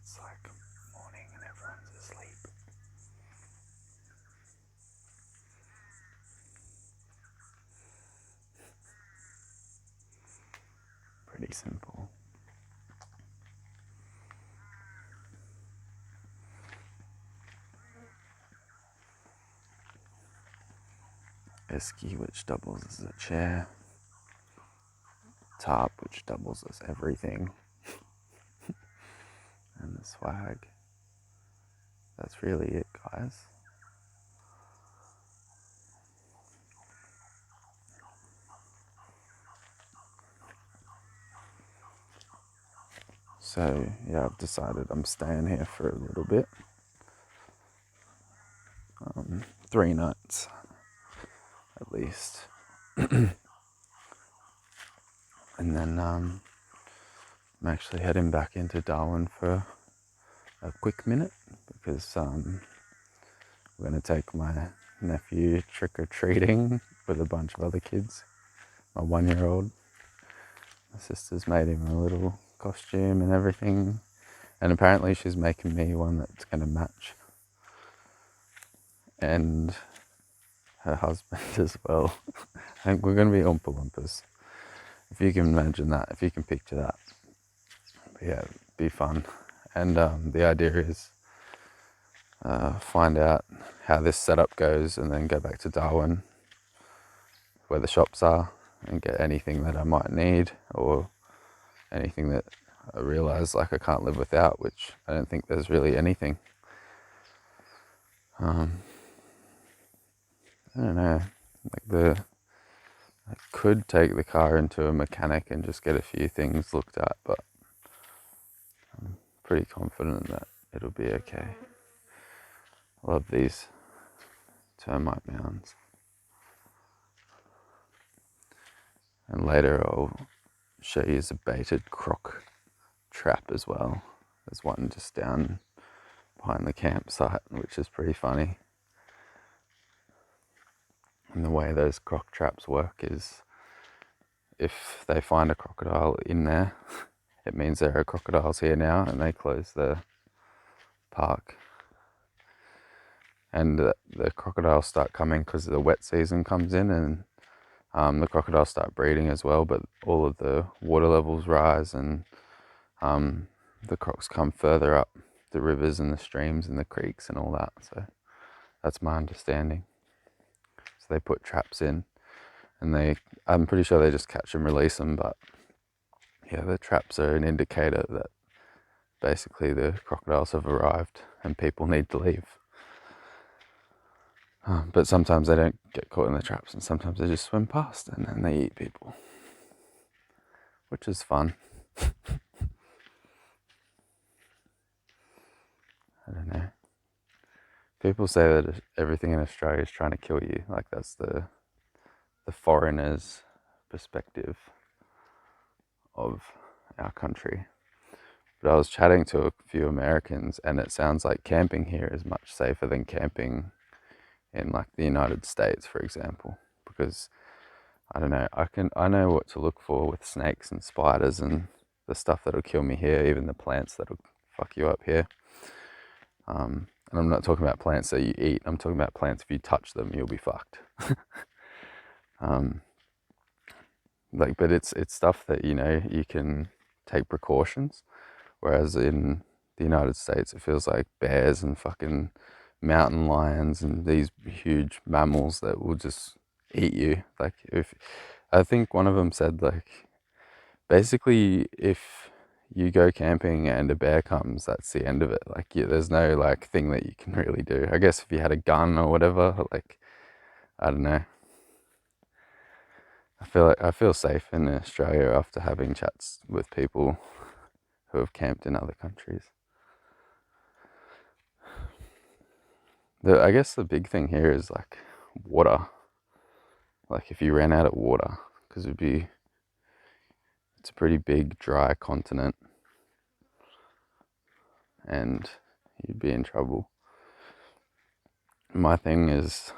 It's like morning and everyone's asleep. Pretty simple. Esky, which doubles as a chair. Tarp, which doubles as everything. And the swag. That's really it, guys. So, yeah, I've decided I'm staying here for a little bit. 3 nights, at least. And then I'm actually heading back into Darwin for a quick minute because we're going to take my nephew trick-or-treating with a bunch of other kids. My 1-year-old. My sister's made him a little costume and everything. And apparently she's making me one that's going to match. And her husband as well. I think we're going to be Oompa Loompas. If you can imagine that, if you can picture that. But yeah, it'd be fun. And the idea is find out how this setup goes and then go back to Darwin where the shops are and get anything that I might need or anything that I realise like I can't live without, which I don't think there's really anything. I don't know, I could take the car into a mechanic and just get a few things looked at, but I'm pretty confident that it'll be okay. I love these termite mounds. And later I'll show you a baited croc trap as well. There's one just down behind the campsite, which is pretty funny. And the way those croc traps work is if they find a crocodile in there, it means there are crocodiles here now and they close the park. And the crocodiles start coming because the wet season comes in and the crocodiles start breeding as well, but all of the water levels rise and the crocs come further up the rivers and the streams and the creeks and all that. So that's my understanding. So they put traps in and I'm pretty sure they just catch and release them, but yeah, the traps are an indicator that basically the crocodiles have arrived and people need to leave. But sometimes they don't get caught in the traps and sometimes they just swim past and then they eat people, which is fun. I don't know. People say that everything in Australia is trying to kill you. Like that's the foreigner's perspective of our country. But I was chatting to a few Americans and it sounds like camping here is much safer than camping in like the United States, for example, because I don't know, I know what to look for with snakes and spiders and the stuff that'll kill me here, even the plants that'll fuck you up here. And I'm not talking about plants that you eat. I'm talking about plants if you touch them, you'll be fucked. But it's stuff that you can take precautions. Whereas in the United States, it feels like bears and fucking mountain lions and these huge mammals that will just eat you. Like I think one of them said like, basically if you go camping and a bear comes, that's the end of it. Like there's no like thing that you can really do. I guess if you had a gun or whatever, like I don't know. I feel safe in Australia after having chats with people who have camped in other countries. I guess the big thing here is like water. Like if you ran out of water, because it's a pretty big dry continent and you'd be in trouble. My thing is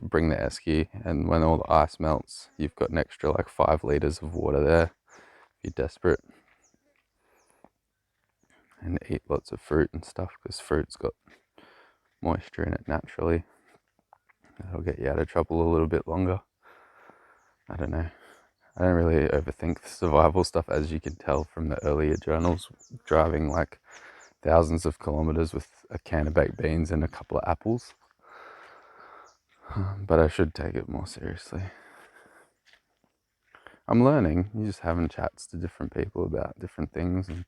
bring the esky, and when all the ice melts, you've got an extra like 5 liters of water there if you're desperate. and eat lots of fruit and stuff, because fruit's got moisture in it naturally. That'll get you out of trouble a little bit longer. I don't know. I don't really overthink the survival stuff, as you can tell from the earlier journals, driving like thousands of kilometers with a can of baked beans and a couple of apples. But I should take it more seriously. I'm learning. You're just having chats to different people about different things, and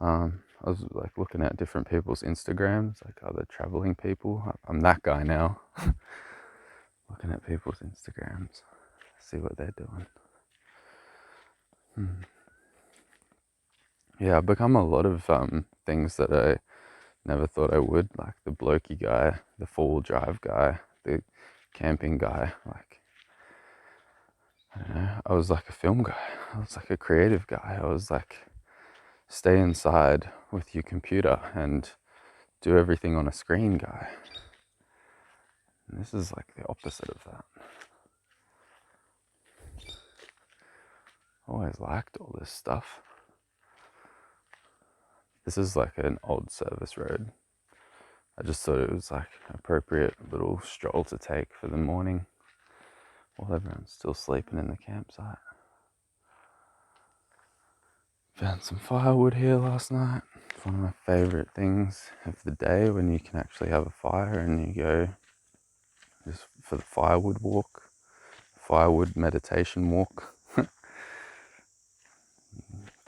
I was like looking at different people's Instagrams, like other traveling people. I'm that guy now. Looking at people's Instagrams, see what they're doing. Yeah, I've become a lot of things that I never thought I would, like the blokey guy, the four-wheel drive guy, the camping guy. Like, I don't know, I was like a film guy. I was like a creative guy. I was like, stay inside with your computer and do everything on a screen guy. And this is like the opposite of that. Always liked all this stuff. This is like an old service road. I just thought it was like an appropriate little stroll to take for the morning while everyone's still sleeping in the campsite. Found some firewood here last night. It's one of my favourite things of the day, when you can actually have a fire and you go just for the firewood walk, firewood meditation walk.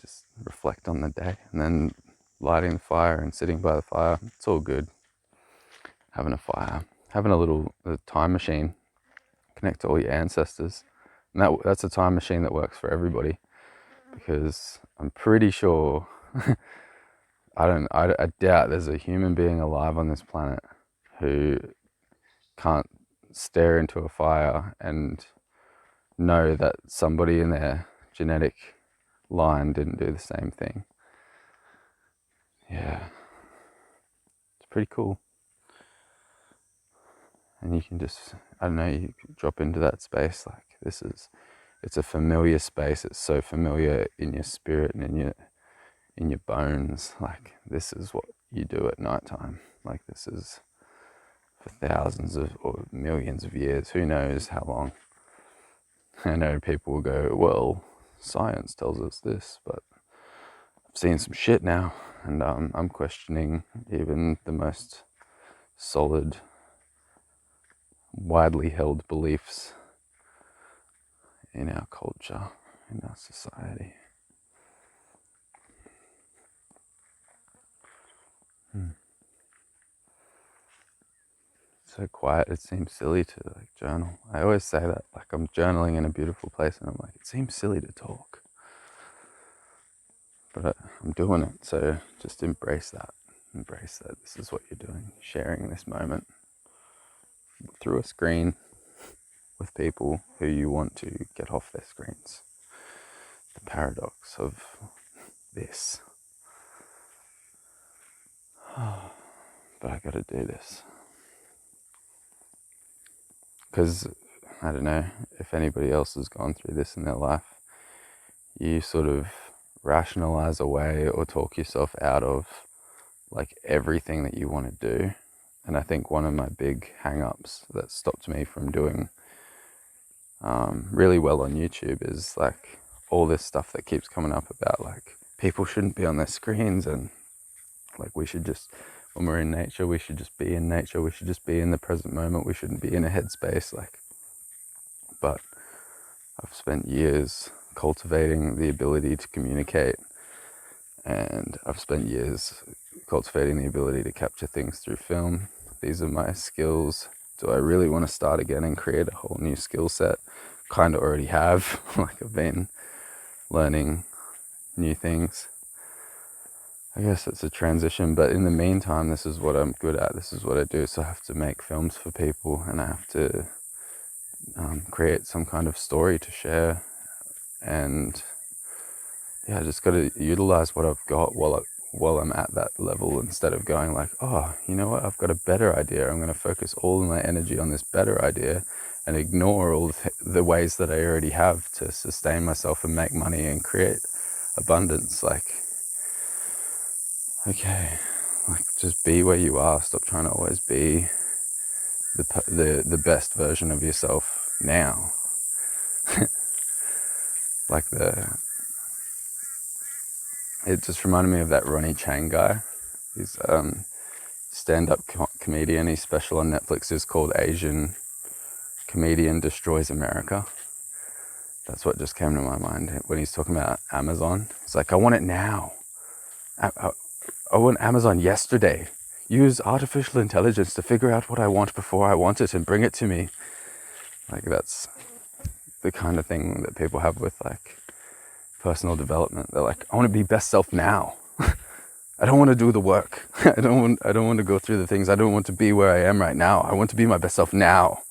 Just reflect on the day, and then lighting the fire and sitting by the fire. It's all good. Having a fire, having a time machine, connect to all your ancestors. And that's a time machine that works for everybody, because I'm pretty sure I doubt there's a human being alive on this planet who can't stare into a fire and know that somebody in their genetic line didn't do the same thing. Yeah, it's pretty cool. And you can just, I don't know, you drop into that space. Like, it's a familiar space. It's so familiar in your spirit and in your bones. Like, this is what you do at nighttime. Like, this is for thousands of or millions of years. Who knows how long? I know people will go, well, science tells us this, but I've seen some shit now, and I'm questioning even the most solid, widely held beliefs in our culture, in our society. So quiet, it seems silly to like journal. I always say that, like, I'm journaling in a beautiful place, and I'm like, it seems silly to talk, but I'm doing it. So just embrace that. This is what you're doing, sharing this moment through a screen with people who you want to get off their screens. The paradox of this. But I gotta do this, because I don't know if anybody else has gone through this in their life. You sort of rationalize away or talk yourself out of like everything that you want to do. And I think one of my big hang-ups that stopped me from doing really well on YouTube is like all this stuff that keeps coming up about like people shouldn't be on their screens, and like we should just, when we're in nature, we should just be in nature. We should just be in the present moment. We shouldn't be in a headspace. Like, but I've spent years cultivating the ability to communicate, and I've spent years cultivating the ability to capture things through film. These are my skills. Do I really want to start again and create a whole new skill set? Kind of already have. Like, I've been learning new things. I guess it's a transition, but in the meantime, this is what I'm good at. This is what I do. So I have to make films for people, and I have to create some kind of story to share. And yeah, I just got to utilize what I've got while I'm at that level, instead of going like, oh, you know what, I've got a better idea. I'm going to focus all of my energy on this better idea and ignore all the ways that I already have to sustain myself and make money and create abundance. Like, okay, like just be where you are. Stop trying to always be the best version of yourself now. Like it just reminded me of that Ronnie Chang guy. He's stand-up comedian. He's special on Netflix. Is called Asian Comedian Destroys America. That's what just came to my mind when he's talking about Amazon. He's like, I want it now. I want Amazon yesterday. Use artificial intelligence to figure out what I want before I want it and bring it to me. Like, that's the kind of thing that people have with like personal development. They're like, I want to be best self now. I don't want to do the work. I don't want to go through the things. I don't want to be where I am right now. I want to be my best self now.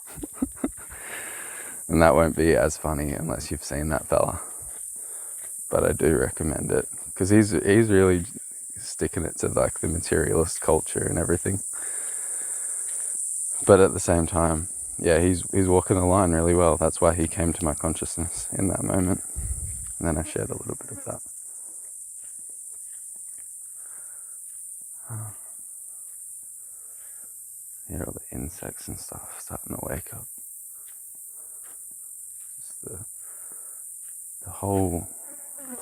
And that won't be as funny unless you've seen that fella. But I do recommend it because he's really sticking it to like the materialist culture and everything. But at the same time, yeah, he's walking the line really well. That's why he came to my consciousness in that moment. And then I shared a little bit of that. Hear all the insects and stuff starting to wake up. Just the whole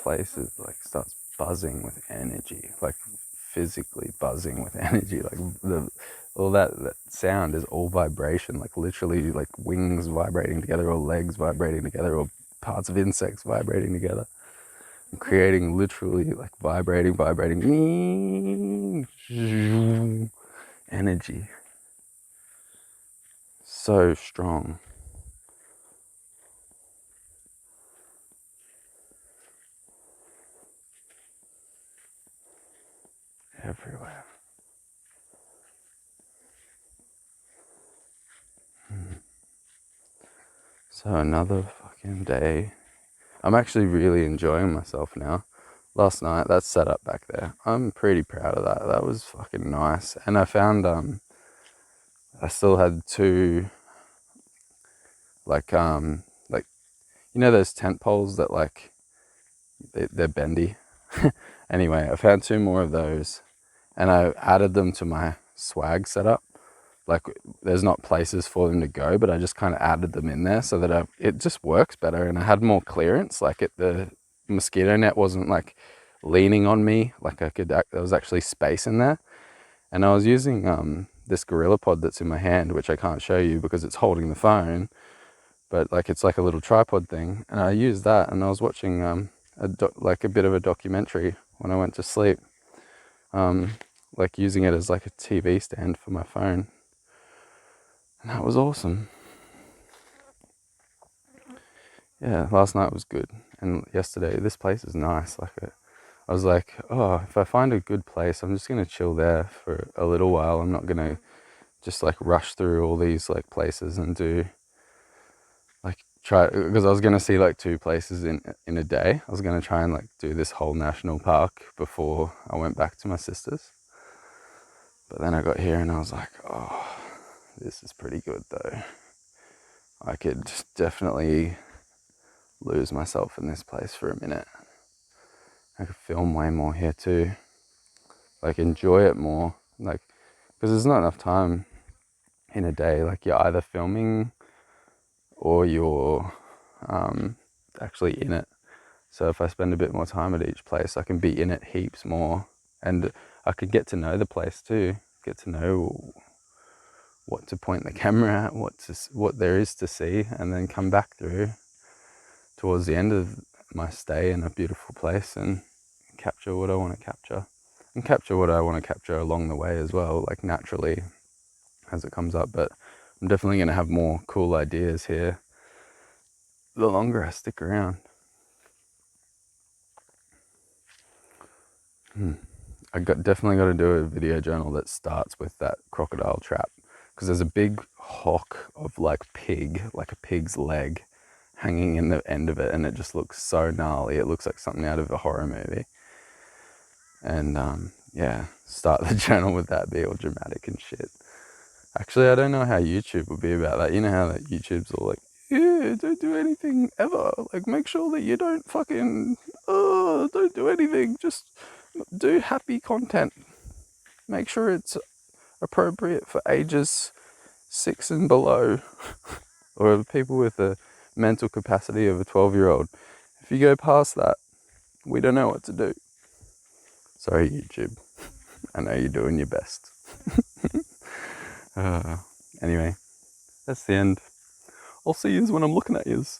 place is like starts buzzing with energy, like physically buzzing with energy. Like all that sound is all vibration, like literally like wings vibrating together or legs vibrating together or parts of insects vibrating together and creating literally like vibrating energy. So strong. Everywhere. So another fucking day. I'm actually really enjoying myself now. Last night, that setup back there, I'm pretty proud of that. That was fucking nice. And I found I still had two like you know those tent poles that like they're bendy. Anyway, I found two more of those and I added them to my swag setup. Like there's not places for them to go, but I just kind of added them in there so that it just works better and I had more clearance. Like the mosquito net wasn't like leaning on me, like there was actually space in there. And I was using this Gorilla Pod that's in my hand, which I can't show you because it's holding the phone, but like it's like a little tripod thing. And I used that and I was watching like a bit of a documentary when I went to sleep, like using it as like a TV stand for my phone. And that was awesome. Yeah, last night was good. And yesterday, this place is nice. Like I was like, oh, if I find a good place, I'm just going to chill there for a little while. I'm not going to just like rush through all these like places and do like try, because I was going to see like two places in a day. I was going to try and like do this whole national park before I went back to my sister's. But then I got here and I was like, oh, this is pretty good though. I could definitely lose myself in this place for a minute. I could film way more here too. Like enjoy it more. Like, because there's not enough time in a day. Like you're either filming or you're actually in it. So if I spend a bit more time at each place, I can be in it heaps more. And I could get to know the place too. Get to know what to point the camera at, what there is to see, and then come back through towards the end of my stay in a beautiful place and capture what I want to capture. And capture what I want to capture along the way as well, like naturally as it comes up. But I'm definitely going to have more cool ideas here the longer I stick around. Definitely got to do a video journal that starts with that crocodile trap, because there's a big hock of like pig, like a pig's leg hanging in the end of it, and it just looks so gnarly. It looks like something out of a horror movie. And yeah, start the journal with that, be all dramatic and shit. Actually, I don't know how YouTube would be about that. You know how that YouTube's all like, yeah, don't do anything ever. Like, make sure that you don't fucking, don't do anything. Just Do happy content. Make sure it's appropriate for ages 6 and below, or people with the mental capacity of a 12-year-old. If you go past that, we don't know what to do. Sorry, YouTube. I know you're doing your best. Anyway, that's the end. I'll see yous when I'm looking at yous.